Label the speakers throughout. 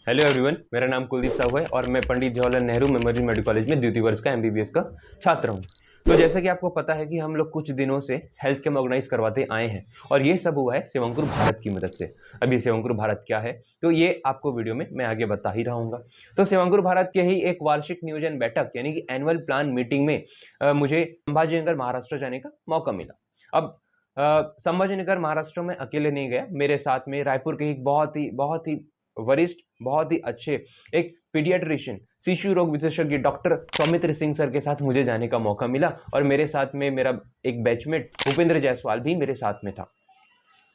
Speaker 1: Hello everyone, मेरा नाम कुलदीप साहू है और मैं Pandit Jawaharlal Nehru Memorial Medical College में द्वितीय वर्ष का एमबीबीएस का छात्र हूं। तो जैसा कि आपको पता है कि हम लोग कुछ दिनों से हेल्थ कैंप ऑर्गेनाइज करवाते आए हैं और ये सब हुआ है सेवांकुर भारत की मदद से। अब ये सेवांकुर भारत क्या है, तो ये आपको वीडियो में मैं आगे बता ही रहूँगा। तो सेवांकुर भारत के ही एक वार्षिक नियोजन बैठक यानी कि एनुअल प्लान मीटिंग में मुझे संभाजीनगर महाराष्ट्र जाने का मौका मिला। अब संभाजीनगर महाराष्ट्र में अकेले नहीं गया, मेरे साथ में रायपुर के एक बहुत ही वरिष्ठ, बहुत ही अच्छे एक पीडियाट्रिशियन, शिशु रोग विशेषज्ञ डॉक्टर सौमित्र सिंह सर के साथ मुझे जाने का मौका मिला और मेरे साथ में मेरा एक बैचमेट भूपेंद्र जायसवाल भी मेरे साथ में था।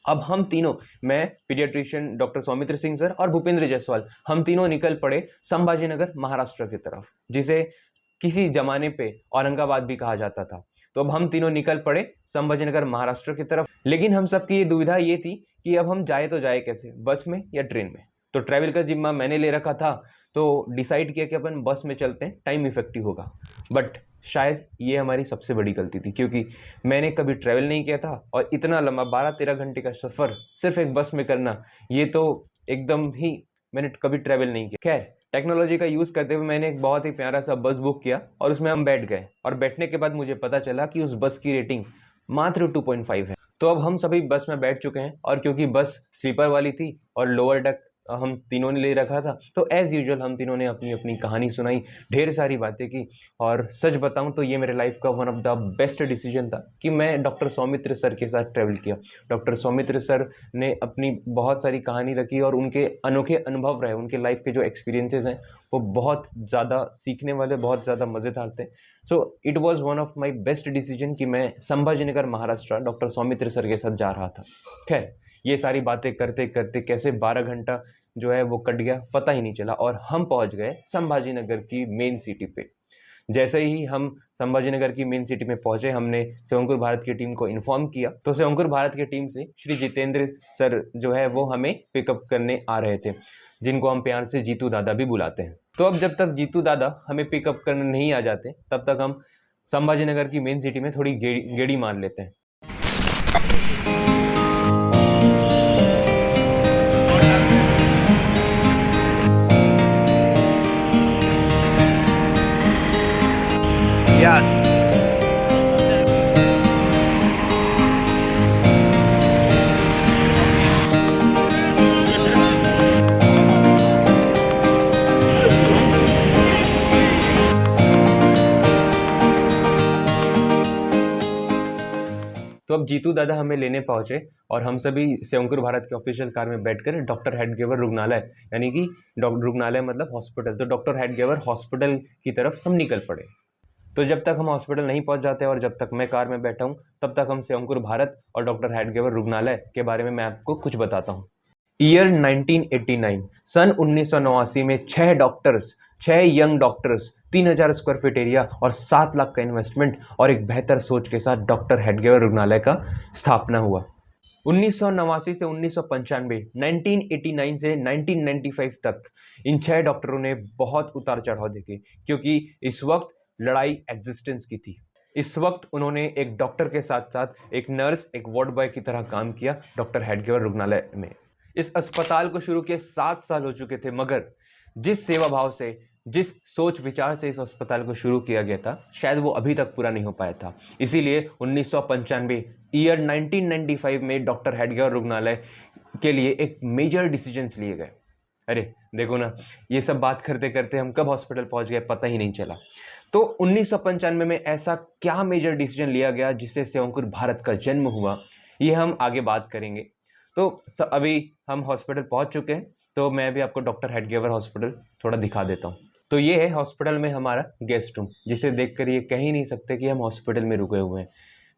Speaker 1: अब हम तीनों, मैं pediatrician doctor Saumitra Singh sir और भूपेंद्र जायसवाल, हम तीनों निकल पड़े संभाजीनगर महाराष्ट्र की तरफ, जिसे किसी जमाने पे औरंगाबाद भी कहा जाता था। तो अब हम तीनों निकल पड़े संभाजीनगर महाराष्ट्र की तरफ। लेकिन हम सबकी ये दुविधा ये थी कि अब हम जाए तो जाए कैसे, बस में या ट्रेन में। तो ट्रैवल का जिम्मा मैंने ले रखा था, तो डिसाइड किया कि अपन बस में चलते हैं, टाइम इफेक्टिव होगा। बट शायद ये हमारी सबसे बड़ी गलती थी, क्योंकि मैंने कभी ट्रैवल नहीं किया था और इतना लंबा 12-13 घंटे का सफ़र सिर्फ एक बस में करना, ये तो एकदम ही, मैंने कभी ट्रैवल नहीं किया। खैर, टेक्नोलॉजी का यूज़ करते हुए मैंने एक बहुत ही प्यारा सा बस बुक किया और उसमें हम बैठ गए और बैठने के बाद मुझे पता चला कि उस बस की रेटिंग मात्र 2.5 है। तो अब हम सभी बस में बैठ चुके हैं और क्योंकि बस स्लीपर वाली थी और लोअर डेक हम तीनों ने ले रखा था, तो एज़ यूजुअल हम तीनों ने अपनी अपनी कहानी सुनाई, ढेर सारी बातें की। और सच बताऊं तो ये मेरे लाइफ का one of the best decision था कि मैं डॉक्टर सौमित्र सर के साथ ट्रैवल किया। डॉक्टर सौमित्र सर ने अपनी बहुत सारी कहानी रखी और उनके अनोखे अनुभव रहे, उनके लाइफ के जो एक्सपीरियंसेस हैं वो बहुत ज़्यादा सीखने वाले, बहुत ज़्यादा मज़ेदार थे। So it was one of my best decision कि मैं संभाजीनगर महाराष्ट्र डॉक्टर सौमित्र सर के साथ जा रहा था। खैर, ये सारी बातें करते करते कैसे 12 घंटा जो है वो कट गया पता ही नहीं चला और हम पहुंच गए संभाजीनगर की मेन सिटी पे। जैसे ही हम संभाजीनगर की मेन सिटी में पहुंचे, हमने सेवांकुर भारत की टीम को इन्फॉर्म किया। तो सेवांकुर भारत की टीम से श्री जितेंद्र सर जो है वो हमें पिकअप करने आ रहे थे, जिनको हम प्यार से जीतू दादा भी बुलाते हैं। तो अब जब तक जीतू दादा हमें पिकअप करने नहीं आ जाते, तब तक हम संभाजीनगर की मेन सिटी में थोड़ी गेड़ी मार लेते हैं।
Speaker 2: Yes.
Speaker 1: तो अब जीतू दादा हमें लेने पहुंचे और हम सभी सेवांकुर भारत के ऑफिशियल कार में बैठकर डॉक्टर हेडगेवर रुग्णालय, यानी कि रुग्णालय मतलब हॉस्पिटल, तो डॉक्टर हेडगेवर हॉस्पिटल की तरफ हम निकल पड़े। तो जब तक हम हॉस्पिटल नहीं पहुंच जाते और जब तक मैं कार में बैठा हूं, तब तक हम सेवांकुर भारत और डॉक्टर हेडगेवर रुग्णालय के बारे में मैं आपको कुछ बताता हूं। ईयर 1989, सन 1989 में 6 young doctors, 3000 square feet area और 7 लाख का इन्वेस्टमेंट और एक बेहतर सोच के साथ डॉक्टर हेडगेवर रुग्णालय का स्थापना हुआ। 1989 से 1995, 1989 से 1995 तक इन 6 डॉक्टरों ने बहुत उतार चढ़ाव देखे, क्योंकि इस वक्त लड़ाई एग्जिस्टेंस की थी। इस वक्त उन्होंने एक डॉक्टर के साथ साथ एक नर्स, एक वार्ड बॉय की तरह काम किया डॉक्टर हेडगेवर रुग्णालय में। इस अस्पताल को शुरू किए 7 साल हो चुके थे, मगर जिस सेवा भाव से, जिस सोच विचार से इस अस्पताल को शुरू किया गया था, शायद वो अभी तक पूरा नहीं हो पाया था। इसीलिए 1995, ईयर 1995 में डॉक्टर हेडगेवर रुग्णालय के लिए एक मेजर डिसीजंस लिए गए। अरे देखो ना, ये सब बात करते करते हम कब हॉस्पिटल पहुंच गए पता ही नहीं चला। तो 1995 में ऐसा क्या मेजर डिसीजन लिया गया जिससे सेवांकुर भारत का जन्म हुआ, ये हम आगे बात करेंगे। तो अभी हम हॉस्पिटल पहुंच चुके हैं, तो मैं भी आपको डॉक्टर हेडगेवर हॉस्पिटल थोड़ा दिखा देता हूं। तो ये है हॉस्पिटल में हमारा गेस्ट रूम, जिसे देखकर ये कह ही नहीं सकते कि हम हॉस्पिटल में रुके हुए हैं।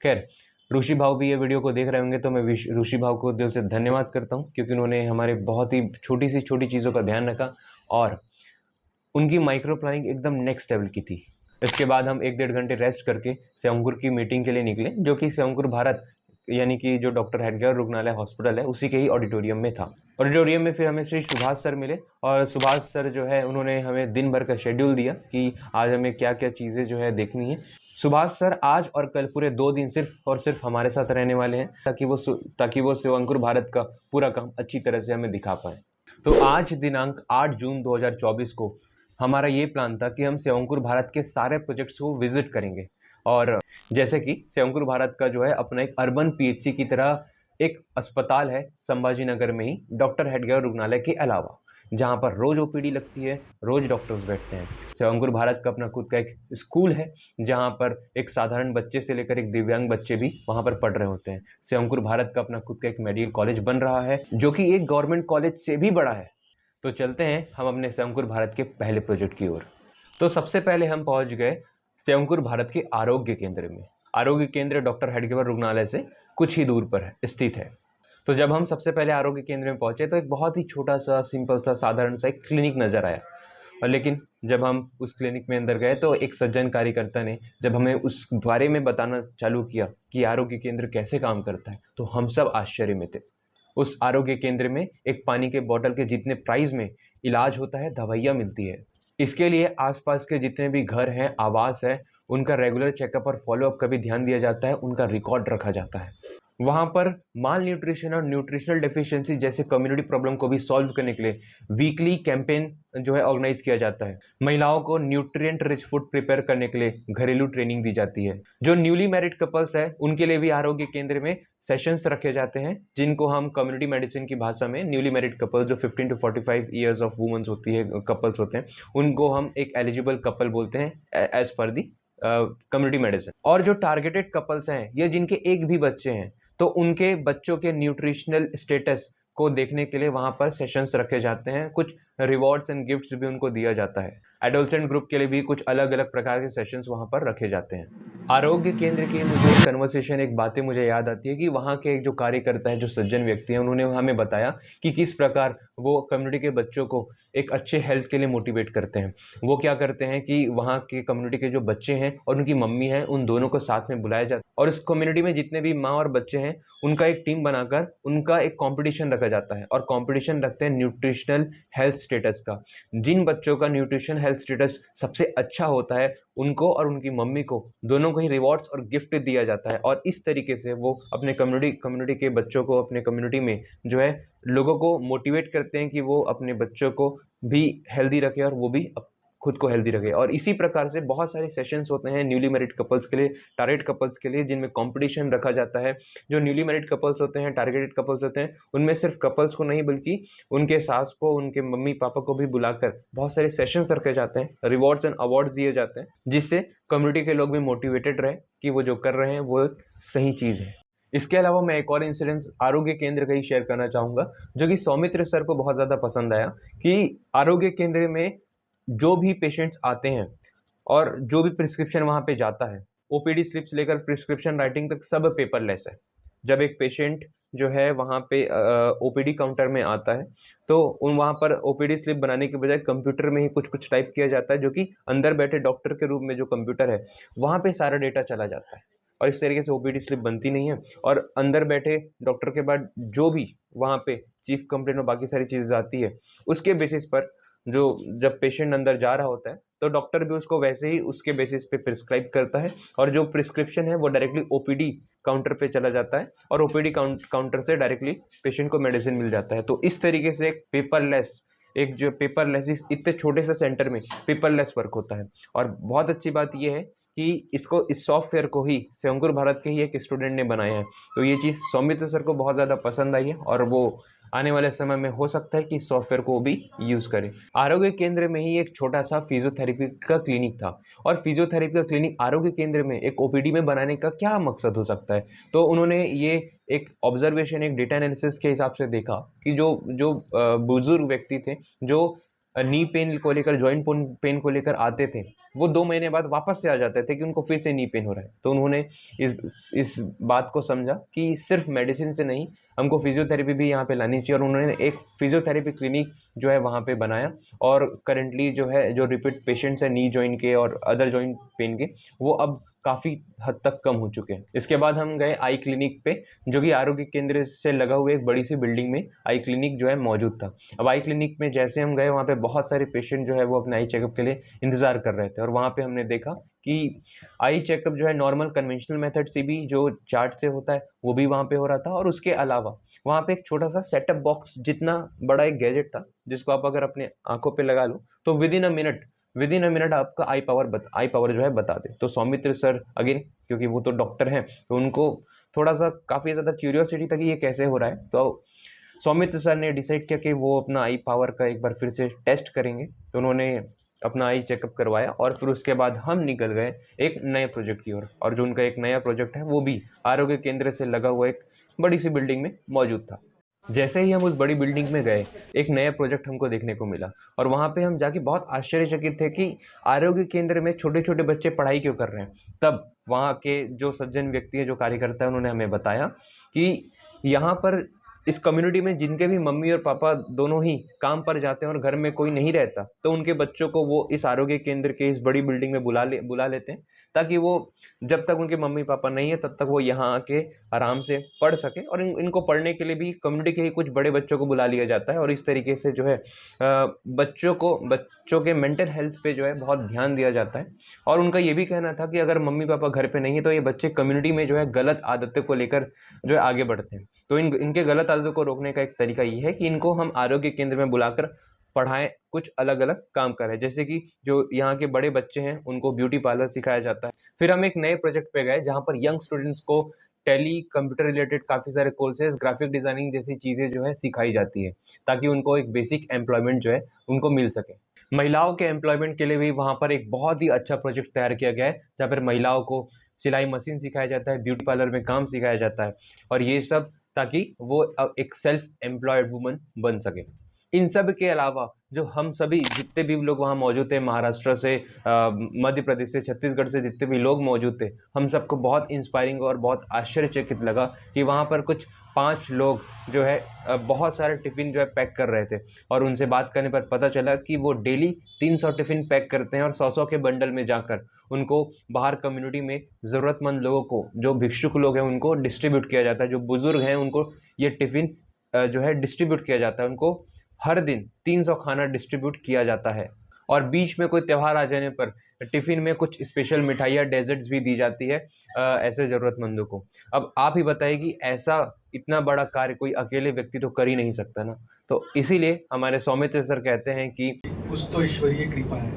Speaker 1: खैर, ऋषि भाव भी ये वीडियो को देख रहे होंगे, तो मैं ऋषि भाव को दिल से धन्यवाद करता हूँ, क्योंकि उन्होंने हमारे बहुत ही छोटी चीज़ों का ध्यान रखा और उनकी माइक्रो प्लानिंग एकदम नेक्स्ट लेवल की थी। इसके बाद हम 1-1.5 घंटे रेस्ट करके सेवांकुर की मीटिंग के लिए निकले, जो कि सेवांकुर भारत यानी कि जो डॉक्टर हेडगेवर रुग्णालय हॉस्पिटल है उसी के ही ऑडिटोरियम में था। ऑडिटोरियम में फिर हमें श्री सुभाष सर मिले और सुभाष सर जो है उन्होंने हमें दिन भर का शेड्यूल दिया कि आज हमें क्या क्या चीज़ें जो है देखनी है। सुभाष सर आज और कल पूरे 2 दिन सिर्फ और सिर्फ हमारे साथ रहने वाले हैं, ताकि वो सेवांकुर भारत का पूरा काम अच्छी तरह से हमें दिखा पाए। तो आज दिनांक 8 जून 2024 को हमारा ये प्लान था कि हम सेवंकुर भारत के सारे प्रोजेक्ट्स को विजिट करेंगे। और जैसे कि सेवंकुर भारत का जो है अपना एक अर्बन पीएचसी की तरह एक अस्पताल है संभाजी नगर में ही, डॉक्टर हेडगेवार रुग्णालय के अलावा, जहाँ पर रोज ओपीडी लगती है, रोज डॉक्टर्स बैठते हैं। सेवंकुर भारत का अपना खुद का एक स्कूल है, जहाँ पर एक साधारण बच्चे से लेकर एक दिव्यांग बच्चे भी वहाँ पर पढ़ रहे होते हैं। सेवंकुर भारत का अपना खुद का एक मेडिकल कॉलेज बन रहा है, जो कि एक गवर्नमेंट कॉलेज से भी बड़ा है। तो चलते हैं हम अपने सेवंकुर भारत के पहले प्रोजेक्ट की ओर। तो सबसे पहले हम पहुंच गए सेवंकुर भारत के आरोग्य केंद्र में। आरोग्य केंद्र डॉक्टर हेडगेवार रुग्णालय से कुछ ही दूर पर स्थित है। तो जब हम सबसे पहले आरोग्य केंद्र में पहुंचे तो एक बहुत ही छोटा सा, सिंपल सा, साधारण सा एक क्लिनिक नजर आया। और लेकिन जब हम उस क्लिनिक में अंदर गए तो एक सज्जन कार्यकर्ता ने जब हमें उस बारे में बताना चालू किया कि आरोग्य केंद्र कैसे काम करता है, तो हम सब आश्चर्य में थे। उस आरोग्य केंद्र में एक पानी के बोतल के जितने प्राइस में इलाज होता है, दवाइयाँ मिलती है। इसके लिए आसपास के जितने भी घर हैं, आवास है, उनका रेगुलर चेकअप और फॉलोअप का भी ध्यान दिया जाता है, उनका रिकॉर्ड रखा जाता है। वहाँ पर माल न्यूट्रिशन और न्यूट्रिशनल डेफिशिएंसी जैसे कम्युनिटी प्रॉब्लम को भी सॉल्व करने के लिए वीकली कैंपेन जो है ऑर्गेनाइज किया जाता है। महिलाओं को न्यूट्रिएंट रिच फूड प्रिपेयर करने के लिए घरेलू ट्रेनिंग दी जाती है। जो न्यूली मैरिड कपल्स है उनके लिए भी आरोग्य केंद्र में सेशंस रखे जाते हैं, जिनको हम कम्युनिटी मेडिसिन की भाषा में न्यूली मैरिड कपल जो 15 to 45 ईयर्स ऑफ वुमेन्स होती है, कपल्स होते हैं, उनको हम एक एलिजिबल कपल बोलते हैं as per the community medicine. और जो टारगेटेड कपल्स हैं, ये जिनके एक भी बच्चे हैं, तो उनके बच्चों के न्यूट्रिशनल स्टेटस को देखने के लिए वहां पर सेशंस रखे जाते हैं। कुछ रिवॉर्ड्स एंड गिफ्ट्स भी उनको दिया जाता है। एडोलसेंट ग्रुप के लिए भी कुछ अलग अलग प्रकार के सेशंस वहां पर रखे जाते हैं। आरोग्य केंद्र की मुझे कन्वर्सेशन, एक बातें मुझे याद आती है कि वहाँ के एक जो कार्यकर्ता है, जो सज्जन व्यक्ति हैं, उन्होंने हमें बताया कि किस प्रकार वो कम्युनिटी के बच्चों को एक अच्छे हेल्थ के लिए मोटिवेट करते हैं। वो क्या करते हैं कि वहाँ के कम्युनिटी के जो बच्चे हैं और उनकी मम्मी है, उन दोनों को साथ में बुलाया जाता है और इस कम्युनिटी में जितने भी माँ और बच्चे हैं उनका एक टीम बनाकर उनका एक कंपटीशन रखा जाता है। और कंपटीशन रखते हैं न्यूट्रिशनल हेल्थ स्टेटस का। जिन बच्चों का न्यूट्रिशन हेल्थ स्टेटस सबसे अच्छा होता है, उनको और उनकी मम्मी को दोनों को ही रिवॉर्ड्स और गिफ्ट दिया जाता है। और इस तरीके से वो अपने कम्युनिटी के बच्चों को, अपने कम्युनिटी में जो है लोगों को मोटिवेट करते हैं कि वो अपने बच्चों को भी हेल्दी रखे और वो भी खुद को हेल्दी रखे। और इसी प्रकार से बहुत सारे सेशंस होते हैं न्यूली मैरिड कपल्स के लिए, टारगेट कपल्स के लिए, जिनमें कंपटीशन रखा जाता है। जो न्यूली मैरिड कपल्स होते हैं, टारगेटेड कपल्स होते हैं, उनमें सिर्फ कपल्स को नहीं बल्कि उनके सास को, उनके मम्मी पापा को भी बुलाकर बहुत सारे सेशंस रखे जाते हैं, रिवॉर्ड्स एंड अवार्ड्स दिए जाते हैं, जिससे कम्युनिटी के लोग भी मोटिवेटेड रहे कि वो जो कर रहे हैं वो एक सही चीज़ है। इसके अलावा मैं एक और इंसिडेंस आरोग्य केंद्र का ही शेयर करना चाहूँगा, जो कि सौमित्र सर को बहुत ज़्यादा पसंद आया। कि आरोग्य केंद्र में जो भी पेशेंट्स आते हैं और जो भी प्रिस्क्रिप्शन वहाँ पे जाता है, ओपीडी स्लिप्स लेकर प्रिस्क्रिप्शन राइटिंग तक सब पेपरलेस है। जब एक पेशेंट जो है वहाँ पे ओपीडी काउंटर में आता है, तो वहाँ पर ओपीडी स्लिप बनाने के बजाय कंप्यूटर में ही कुछ कुछ टाइप किया जाता है, जो कि अंदर बैठे डॉक्टर के रूप में जो कंप्यूटर है वहाँ पे सारा डेटा चला जाता है। और इस तरीके से ओपीडी स्लिप बनती नहीं है। और अंदर बैठे डॉक्टर के बाद जो भी वहाँ पे चीफ कंप्लेंट और बाकी सारी चीज़ें आती है, उसके बेसिस पर जो जब पेशेंट अंदर जा रहा होता है तो डॉक्टर भी उसको वैसे ही उसके बेसिस पे प्रिस्क्राइब करता है। और जो प्रिस्क्रिप्शन है वो डायरेक्टली ओपीडी काउंटर पे चला जाता है और ओपीडी काउंटर से डायरेक्टली पेशेंट को मेडिसिन मिल जाता है। तो इस तरीके से एक पेपरलेस इतने छोटे से सेंटर में पेपरलेस वर्क होता है। और बहुत अच्छी बात यह है कि इस सॉफ्टवेयर को ही सेवंकुर भारत के ही एक स्टूडेंट ने बनाया है। तो ये चीज़ सौमित्र सर को बहुत ज़्यादा पसंद आई है और वो आने वाले समय में हो सकता है कि इस सॉफ्टवेयर को भी यूज़ करें। आरोग्य केंद्र में ही एक छोटा सा फिजियोथेरेपी का क्लिनिक था। और फिजियोथेरेपी का क्लिनिक आरोग्य केंद्र में एक ओपीडी में बनाने का क्या मकसद हो सकता है? तो उन्होंने ये एक ऑब्जर्वेशन, एक डेटा एनालिसिस के हिसाब से देखा कि जो बुजुर्ग व्यक्ति थे, जो नी पेन को लेकर, जॉइंट पेन को लेकर आते थे, वो 2 महीने बाद वापस से आ जाते थे कि उनको फिर से नी पेन हो रहा है। तो उन्होंने इस बात को समझा कि सिर्फ मेडिसिन से नहीं, हमको फिजियोथेरेपी भी यहाँ पे लानी चाहिए। और उन्होंने एक फिजियोथेरेपी क्लिनिक जो है वहाँ पे बनाया। और करेंटली जो है, जो रिपीट पेशेंट्स हैं नी जॉइंट के और अदर जॉइंट पेन के, वो अब काफ़ी हद तक कम हो चुके हैं। इसके बाद हम गए आई क्लिनिक पे, जो कि आरोग्य केंद्र से लगा हुए एक बड़ी सी बिल्डिंग में आई क्लिनिक जो है मौजूद था। अब आई क्लिनिक में जैसे हम गए, वहाँ पे बहुत सारे पेशेंट जो है वो अपने आई चेकअप के लिए इंतज़ार कर रहे थे। और वहाँ पे हमने देखा कि आई चेकअप जो है नॉर्मल कन्वेंशनल मेथड से भी जो चार्ट से होता है वो भी वहाँ पे हो रहा था, और उसके अलावा वहाँ पे एक छोटा सा सेटअप बॉक्स जितना बड़ा एक गैजेट था जिसको आप अगर अपने आंखों पे लगा लो तो विद इन अ मिनट आपका आई पावर जो है बता दे। तो सौमित्र सर अगेन, क्योंकि वो तो डॉक्टर हैं, तो उनको थोड़ा सा काफ़ी ज़्यादा क्यूरियोसिटी था कि ये कैसे हो रहा है। तो सौमित्र सर ने डिसाइड किया कि वो अपना आई पावर का एक बार फिर से टेस्ट करेंगे। तो उन्होंने अपना आई चेकअप करवाया और फिर उसके बाद हम निकल गए एक नए प्रोजेक्ट की ओर। और जो उनका एक नया प्रोजेक्ट है वो भी आरोग्य केंद्र से लगा हुआ एक बड़ी सी बिल्डिंग में मौजूद था। जैसे ही हम उस बड़ी बिल्डिंग में गए, एक नया प्रोजेक्ट हमको देखने को मिला, और वहाँ पे हम जाके बहुत आश्चर्यचकित थे कि आरोग्य केंद्र में छोटे-छोटे बच्चे पढ़ाई क्यों कर रहे हैं। तब वहाँ के जो सज्जन व्यक्ति हैं, जो कार्यकर्ता हैं, उन्होंने हमें बताया कि यहाँ पर इस कम्युनिटी में जिनके भी मम्मी और पापा दोनों ही काम पर जाते हैं और घर में कोई नहीं रहता, तो उनके बच्चों को वो इस आरोग्य केंद्र के इस बड़ी बिल्डिंग में बुला लेते हैं, ताकि वो जब तक उनके मम्मी पापा नहीं है तब तक वो यहाँ आके आराम से पढ़ सके। और इनको पढ़ने के लिए भी कम्युनिटी के ही कुछ बड़े बच्चों को बुला लिया जाता है, और इस तरीके से जो है बच्चों के मेंटल हेल्थ पे जो है बहुत ध्यान दिया जाता है। और उनका ये भी कहना था कि अगर मम्मी पापा घर पे नहीं है तो ये बच्चे कम्युनिटी में जो है गलत आदतों को लेकर जो है आगे बढ़ते हैं। तो इनके गलत आदतों को रोकने का एक तरीका ये है कि इनको हम आरोग्य केंद्र में बुलाकर पढ़ाएं, कुछ अलग अलग काम करें। जैसे कि जो यहाँ के बड़े बच्चे हैं उनको ब्यूटी पार्लर सिखाया जाता है। फिर हम एक नए प्रोजेक्ट पे गए जहाँ पर यंग स्टूडेंट्स को टेली कंप्यूटर रिलेटेड काफ़ी सारे कोर्सेज, ग्राफिक डिजाइनिंग जैसी चीज़ें जो है सिखाई जाती है, ताकि उनको एक बेसिक एम्प्लॉयमेंट जो है उनको मिल सके। महिलाओं के एम्प्लॉयमेंट के लिए भी वहाँ पर एक बहुत ही अच्छा प्रोजेक्ट तैयार किया गया है, जहाँ पर महिलाओं को सिलाई मशीन सिखाया जाता है, ब्यूटी पार्लर में काम सिखाया जाता है, और ये सब ताकि वो एक सेल्फ एम्प्लॉयड वुमन बन सके। इन सब के अलावा जो हम सभी जितने भी लोग वहाँ मौजूद थे, महाराष्ट्र से, मध्य प्रदेश से, छत्तीसगढ़ से जितने भी लोग मौजूद थे, हम सबको बहुत इंस्पायरिंग और बहुत आश्चर्यचकित लगा कि वहाँ पर कुछ 5 लोग जो है बहुत सारे टिफ़िन जो है पैक कर रहे थे। और उनसे बात करने पर पता चला कि वो डेली 300 टिफ़िन पैक करते हैं, और 100-100 के बंडल में जाकर उनको बाहर कम्युनिटी में ज़रूरतमंद लोगों को, जो भिक्षुक लोग हैं उनको डिस्ट्रीब्यूट किया जाता है, जो बुज़ुर्ग हैं उनको ये टिफ़िन जो है डिस्ट्रीब्यूट किया जाता है। उनको हर दिन 300 खाना डिस्ट्रीब्यूट किया जाता है। और बीच में कोई त्यौहार आ जाने पर टिफ़िन में कुछ स्पेशल मिठाइयाँ, डेजर्ट्स भी दी जाती है ऐसे ज़रूरतमंदों को। अब आप ही बताइए कि ऐसा इतना बड़ा कार्य कोई अकेले व्यक्ति तो कर ही नहीं सकता ना। तो इसीलिए हमारे सौमित्र सर कहते हैं कि
Speaker 2: कुछ तो ईश्वरीय कृपा है,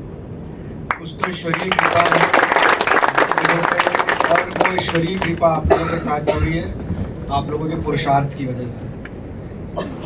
Speaker 2: कुछ तो ईश्वरीय कृपा है, और वो ईश्वरीय कृपा आप लोगों के साथ जुड़ी है, आप लोगों के पुरुषार्थ की वजह से।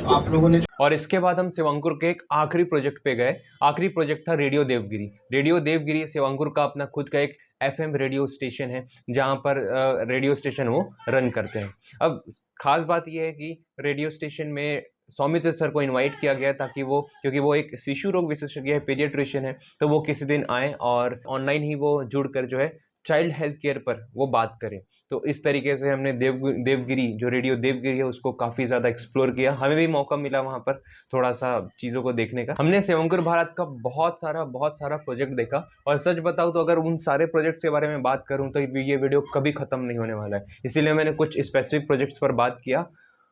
Speaker 2: आप लोगों ने
Speaker 1: और इसके बाद हम शिवांकुर के एक आखिरी प्रोजेक्ट पे गए। आखिरी प्रोजेक्ट था रेडियो देवगिरी। रेडियो देवगिरी शिवांकुर का अपना खुद का एक एफएम रेडियो स्टेशन है, जहां पर रेडियो स्टेशन वो रन करते हैं। अब खास बात यह है कि रेडियो स्टेशन में सौमित्र सर को इनवाइट किया गया ताकि वो, क्योंकि वो एक शिशु रोग विशेषज्ञ है, पीडियाट्रिशियन है, तो वो किसी दिन आए और ऑनलाइन ही वो जुड़कर जो है चाइल्ड हेल्थ केयर पर वो बात करें। तो इस तरीके से हमने देवगिरी, जो रेडियो देवगिरी है, उसको काफ़ी ज़्यादा एक्सप्लोर किया। हमें भी मौका मिला वहाँ पर थोड़ा सा चीज़ों को देखने का। हमने शिवंकर भारत का बहुत सारा प्रोजेक्ट देखा, और सच बताऊँ तो अगर उन सारे प्रोजेक्ट्स के बारे में बात करूँ तो ये वीडियो कभी ख़त्म नहीं होने वाला है। इसीलिए मैंने कुछ स्पेसिफिक प्रोजेक्ट्स पर बात किया,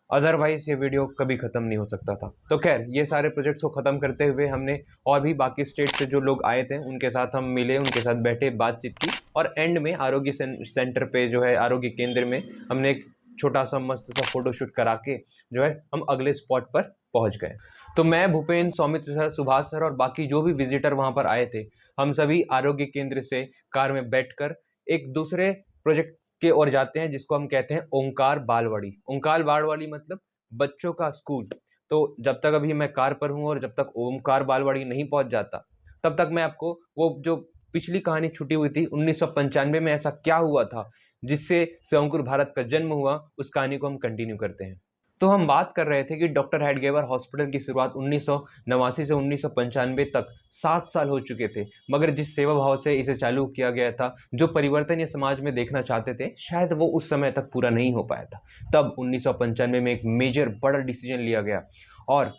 Speaker 1: अदरवाइज ये वीडियो कभी ख़त्म नहीं हो सकता था। तो खैर, ये सारे प्रोजेक्ट्स को ख़त्म करते हुए हमने और भी बाकी स्टेट से जो लोग आए थे उनके साथ हम मिले, उनके साथ बैठे, बातचीत की, और एंड में आरोग्य सेंटर पे जो है आरोग्य केंद्र में हमने एक छोटा सा मस्त सा फोटोशूट करा के जो है हम अगले स्पॉट पर पहुंच गए। तो मैं, भूपेंद्र, सौमित्र सर, सुभाष सर और बाकी जो भी विजिटर वहाँ पर आए थे, हम सभी आरोग्य केंद्र से कार में बैठकर एक दूसरे प्रोजेक्ट के ओर जाते हैं, जिसको हम कहते हैं ओंकार बालवाड़ी। ओंकार बालवाड़ी मतलब बच्चों का स्कूल। तो जब तक अभी मैं कार पर हूँ और जब तक ओंकार बालवाड़ी नहीं पहुंच जाता, तब तक मैं आपको वो जो पिछली कहानी छुटी हुई थी 1995 में ऐसा क्या हुआ था जिससे शिवंकुर भारत का जन्म हुआ, उस कहानी को हम कंटिन्यू करते हैं। तो हम बात कर रहे थे कि डॉक्टर हेडगेवर हॉस्पिटल की शुरुआत 1989 से 1995 तक 7 साल हो चुके थे, मगर जिस सेवा भाव से इसे चालू किया गया था, जो परिवर्तन ये समाज में देखना चाहते थे, शायद वो उस समय तक पूरा नहीं हो पाया था। तब 1995 में एक मेजर बड़ा डिसीजन लिया गया, और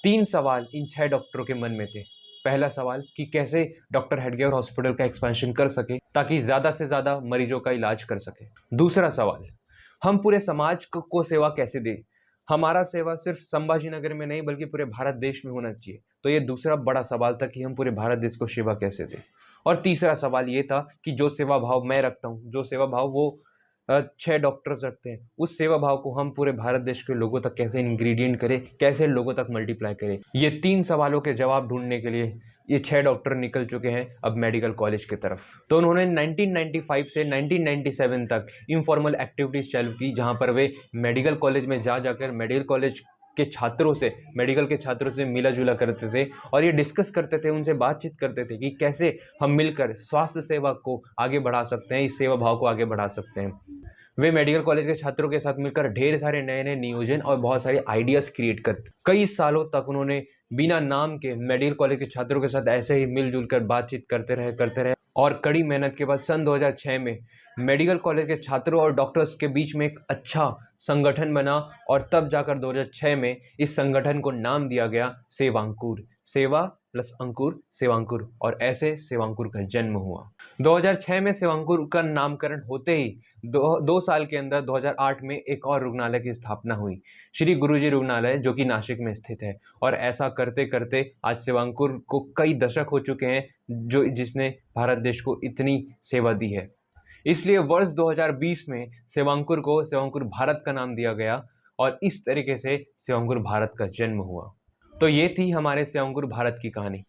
Speaker 1: 3 सवाल इन 6 डॉक्टरों के मन में थे। पहला सवाल कि कैसे डॉक्टर हेडगेवर हॉस्पिटल का एक्सपेंशन कर सके ताकि ज़्यादा से ज़्यादा मरीजों का इलाज कर सके। दूसरा सवाल, हम पूरे समाज को सेवा कैसे दें। हमारा सेवा सिर्फ संभाजी नगर में नहीं बल्कि पूरे भारत देश में होना चाहिए। तो ये दूसरा बड़ा सवाल था कि हम पूरे भारत देश को सेवा कैसे दें। और तीसरा सवाल ये था कि जो सेवा भाव मैं रखता हूँ, जो सेवा भाव वो 6 डॉक्टर्स रखते हैं, उस सेवा भाव को हम पूरे भारत देश के लोगों तक कैसे इंग्रेडिएंट करें, कैसे लोगों तक मल्टीप्लाई करें। ये 3 सवालों के जवाब ढूंढने के लिए ये 6 डॉक्टर निकल चुके हैं अब मेडिकल कॉलेज की तरफ। तो उन्होंने 1995 से 1997 तक इनफॉर्मल एक्टिविटीज चालू की, जहां पर वे मेडिकल कॉलेज में जाकर मेडिकल कॉलेज के छात्रों से, मेडिकल के छात्रों से मिला जुला करते थे और ये डिस्कस करते थे, उनसे बातचीत करते थे कि कैसे हम मिलकर स्वास्थ्य सेवा को आगे बढ़ा सकते हैं, इस सेवा भाव को आगे बढ़ा सकते हैं। वे मेडिकल कॉलेज के छात्रों के साथ मिलकर ढेर सारे नए नए नियोजन और बहुत सारे आइडियाज क्रिएट करते, कई सालों तक उन्होंने बिना नाम के मेडिकल कॉलेज के छात्रों के साथ ऐसे ही मिलजुल कर बातचीत करते रहे और कड़ी मेहनत के बाद सन 2006 में मेडिकल कॉलेज के छात्रों और डॉक्टर्स के बीच में एक अच्छा संगठन बना और तब जाकर 2006 में इस संगठन को नाम दिया गया सेवांकुर। सेवा प्लस अंकुर, सेवांकुर, और ऐसे सेवांकुर का जन्म हुआ। 2006 में सेवांकुर का नामकरण होते ही दो साल के अंदर 2008 में एक और रुग्णालय की स्थापना हुई, श्री गुरुजी रुग्णालय, जो कि नासिक में स्थित है। और ऐसा करते करते आज सेवांकुर को कई दशक हो चुके हैं जिसने भारत देश को इतनी सेवा दी है। इसलिए वर्ष 2020 में सेवांकुर को सेवांकुर भारत का नाम दिया गया और इस तरीके से सेवांकुर भारत का जन्म हुआ। तो ये थी हमारे सेवांकुर भारत की कहानी।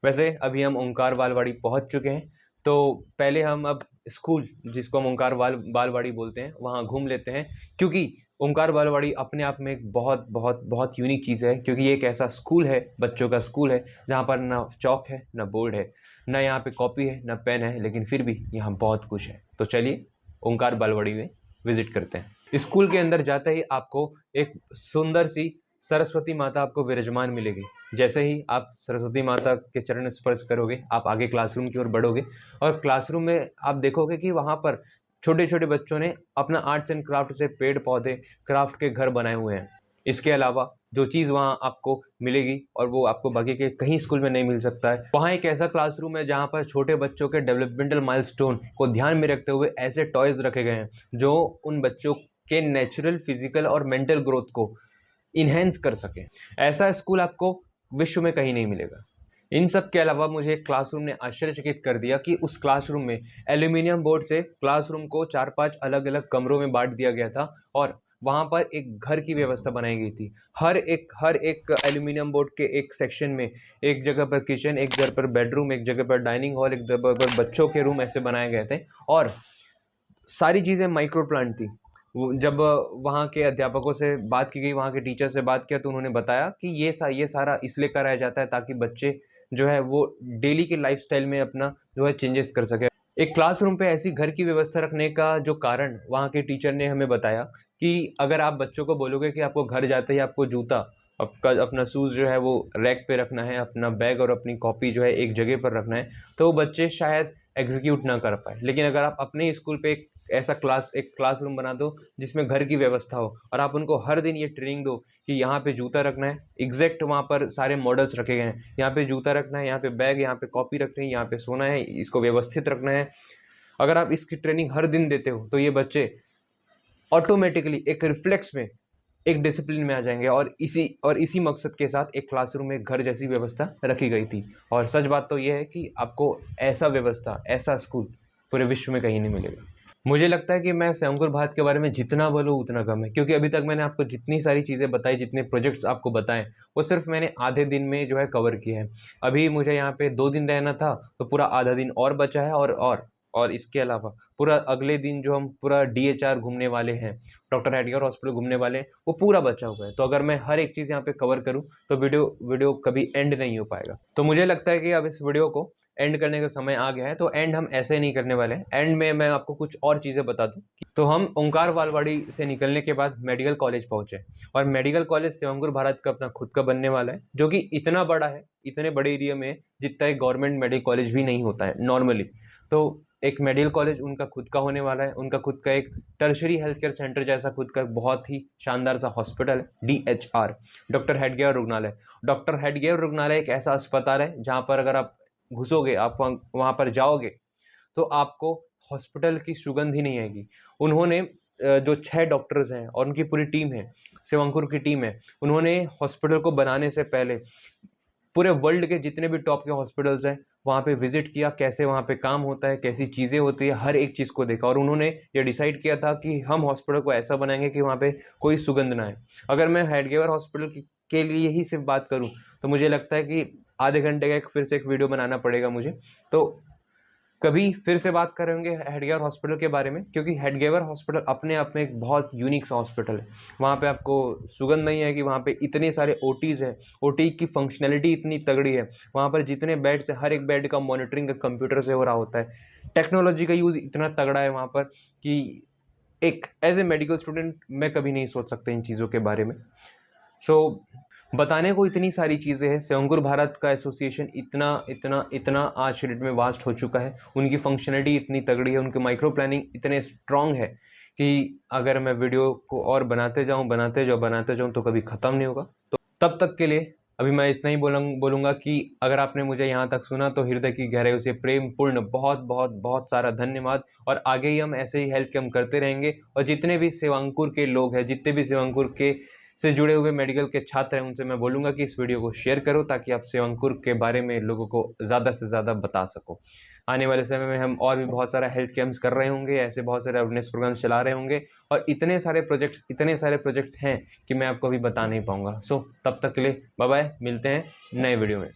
Speaker 1: वैसे अभी हम ओंकार बालवाड़ी पहुंच चुके हैं, तो पहले हम अब स्कूल, जिसको हम ओंकार बालवाड़ी बोलते हैं, वहाँ घूम लेते हैं, क्योंकि ओंकार बालवाड़ी अपने आप में एक बहुत बहुत बहुत यूनिक चीज़ है। क्योंकि ये एक ऐसा स्कूल है, बच्चों का स्कूल है, जहाँ पर ना चौक है, ना बोर्ड है, ना यहाँ पे कॉपी है, ना पेन है, लेकिन फिर भी यहाँ बहुत कुछ है। तो चलिए ओंकार बालवाड़ी में विजिट करते हैं। स्कूल के अंदर जाते ही आपको एक सुंदर सी सरस्वती माता आपको विराजमान मिलेगी। जैसे ही आप सरस्वती माता के चरण स्पर्श करोगे, आप आगे क्लासरूम की ओर बढ़ोगे और क्लासरूम में आप देखोगे कि वहाँ पर छोटे छोटे बच्चों ने अपना आर्ट्स एंड क्राफ्ट से पेड़ पौधे, क्राफ्ट के घर बनाए हुए हैं। इसके अलावा जो चीज़ वहाँ आपको मिलेगी और वो आपको बाकी के कहीं स्कूल में नहीं मिल सकता है, वहाँ एक ऐसा क्लासरूम है जहाँ पर छोटे बच्चों के डेवलपमेंटल माइलस्टोन को ध्यान में रखते हुए ऐसे टॉयज रखे गए हैं जो उन बच्चों के नेचुरल, फिजिकल और मेंटल ग्रोथ को इन्हेंस कर सके। ऐसा स्कूल आपको विश्व में कहीं नहीं मिलेगा। इन सब के अलावा मुझे एक क्लासरूम ने आश्चर्यचकित कर दिया कि उस क्लासरूम में एल्यूमिनियम बोर्ड से क्लासरूम को 4-5 अलग अलग कमरों में बांट दिया गया था और वहाँ पर एक घर की व्यवस्था बनाई गई थी। हर एक एल्यूमिनियम बोर्ड के एक सेक्शन में एक जगह पर किचन, एक जगह पर बेडरूम, एक जगह पर डाइनिंग हॉल, एक जगह पर बच्चों के रूम ऐसे बनाए गए थे और सारी चीज़ें माइक्रो प्लांट थी। जब वहाँ के अध्यापकों से बात की गई, वहाँ के टीचर से बात किया, तो उन्होंने बताया कि ये सारा इसलिए कराया जाता है ताकि बच्चे जो है वो डेली के लाइफस्टाइल में अपना जो है चेंजेस कर सके। एक क्लासरूम पे ऐसी घर की व्यवस्था रखने का जो कारण वहाँ के टीचर ने हमें बताया कि अगर आप बच्चों को बोलोगे कि आपको घर जाते ही आपको जूता, अपना शूज़ जो है वो रैक पे रखना है, अपना बैग और अपनी कॉपी जो है एक जगह पर रखना है, तो वो बच्चे शायद एग्जीक्यूट ना कर पाए। लेकिन अगर आप अपने स्कूल पे एक क्लासरूम बना दो जिसमें घर की व्यवस्था हो और आप उनको हर दिन ये ट्रेनिंग दो कि यहाँ पे जूता रखना है, एग्जैक्ट वहाँ पर सारे मॉडल्स रखे गए हैं, यहाँ पे जूता रखना है, यहाँ पे बैग, यहाँ पे कॉपी रखनी है, यहाँ पे सोना है, इसको व्यवस्थित रखना है। अगर आप इसकी ट्रेनिंग हर दिन देते हो तो ये बच्चे ऑटोमेटिकली एक रिफ्लेक्स में एक डिसिप्लिन में आ जाएंगे और इसी मकसद के साथ एक क्लासरूम में घर जैसी व्यवस्था रखी गई थी। और सच बात तो ये है कि आपको ऐसा व्यवस्था, ऐसा स्कूल पूरे विश्व में कहीं नहीं मिलेगा। मुझे लगता है कि मैं सेवांकुर भारत के बारे में जितना बोलूँ उतना कम है, क्योंकि अभी तक मैंने आपको जितनी सारी चीज़ें बताई, जितने प्रोजेक्ट्स आपको बताएं, वो सिर्फ मैंने आधे दिन में जो है कवर किए हैं। अभी मुझे यहाँ पे 2 दिन रहना था, तो पूरा आधा दिन और बचा है और इसके अलावा पूरा अगले दिन जो हम पूरा DHR घूमने वाले हैं, डॉक्टर हेडगेवर हॉस्पिटल घूमने वाले हैं, वो पूरा बचा हुआ है। तो अगर मैं हर एक चीज़ यहाँ पे कवर करूँ तो वीडियो कभी एंड नहीं हो पाएगा। तो मुझे लगता है कि अब इस वीडियो को एंड करने का समय आ गया है। तो एंड हम ऐसे नहीं करने वाले हैं, एंड में मैं आपको कुछ और चीज़ें बता दूं। तो हम ओंकार बालवाड़ी से निकलने के बाद मेडिकल कॉलेज पहुंचे और मेडिकल कॉलेज सेवांकुर भारत का अपना खुद का बनने वाला है, जो कि इतना बड़ा है, इतने बड़े एरिया में जितना एक गवर्नमेंट मेडिकल कॉलेज भी नहीं होता है नॉर्मली। तो एक मेडिकल कॉलेज उनका खुद का होने वाला है, उनका खुद का एक टर्शरी हेल्थ केयर सेंटर जैसा खुद का बहुत ही शानदार सा हॉस्पिटल है, DHR, डॉक्टर हेडगेवर रुग्णालय। डॉक्टर हेडगेवर रुग्णालय एक ऐसा अस्पताल है जहाँ पर अगर आप घुसोगे, आप वहाँ पर जाओगे तो आपको हॉस्पिटल की सुगंध ही नहीं आएगी। उन्होंने जो 6 डॉक्टर्स हैं और उनकी पूरी टीम है, सेवांकुर की टीम है, उन्होंने हॉस्पिटल को बनाने से पहले पूरे वर्ल्ड के जितने भी टॉप के हॉस्पिटल्स हैं वहाँ पे विजिट किया, कैसे वहाँ पे काम होता है, कैसी चीज़ें होती है, हर एक चीज़ को देखा। और उन्होंने ये डिसाइड किया था कि हम हॉस्पिटल को ऐसा बनाएंगे कि वहाँ पे कोई सुगंध ना आए। अगर मैं हेडगेवर हॉस्पिटल के लिए ही सिर्फ बात करूँ तो मुझे लगता है कि आधे घंटे का फिर से एक वीडियो बनाना पड़ेगा मुझे। तो कभी फिर से बात करेंगे हेडगेवर हॉस्पिटल के बारे में, क्योंकि हेडगेवर हॉस्पिटल अपने आप में एक बहुत यूनिक सा हॉस्पिटल है। वहाँ पे आपको सुगंध नहीं है कि वहाँ पे इतने सारे ओटीज़ हैं, ओटी की फंक्शनैलिटी इतनी तगड़ी है। वहाँ पर जितने बेड्स है, हर एक बेड का मॉनिटरिंग कंप्यूटर से हो रहा होता है। टेक्नोलॉजी का यूज़ इतना तगड़ा है वहाँ पर कि एक एज ए मेडिकल स्टूडेंट मैं कभी नहीं सोच सकता इन चीज़ों के बारे में। सो बताने को इतनी सारी चीज़ें हैं। सेवंकुर भारत का एसोसिएशन इतना इतना इतना आज के डेट में वास्ट हो चुका है, उनकी फंक्शनलिटी इतनी तगड़ी है, उनके माइक्रो प्लानिंग इतने स्ट्रॉन्ग है कि अगर मैं वीडियो को और बनाते जाऊँ तो कभी ख़त्म नहीं होगा। तो तब तक के लिए अभी मैं इतना ही बोलूँगा कि अगर आपने मुझे यहाँ तक सुना तो हृदय की गहराइयों से प्रेमपूर्ण बहुत बहुत बहुत सारा धन्यवाद। और आगे ही हम ऐसे ही हेल्थ कैम्प करते रहेंगे, और जितने भी सेवांकुर के लोग हैं, जितने भी सेवांकुर के से जुड़े हुए मेडिकल के छात्र हैं, उनसे मैं बोलूँगा कि इस वीडियो को शेयर करो ताकि आप सेवंकुर के बारे में लोगों को ज़्यादा से ज़्यादा बता सको। आने वाले समय में हम और भी बहुत सारा हेल्थ कैम्प्स कर रहे होंगे, ऐसे बहुत सारे अवेयरनेस प्रोग्राम्स चला रहे होंगे, और इतने सारे प्रोजेक्ट्स हैं कि मैं आपको अभी बता नहीं पाऊँगा। सो तब तक के लिए बाय बाय, मिलते हैं नए वीडियो में।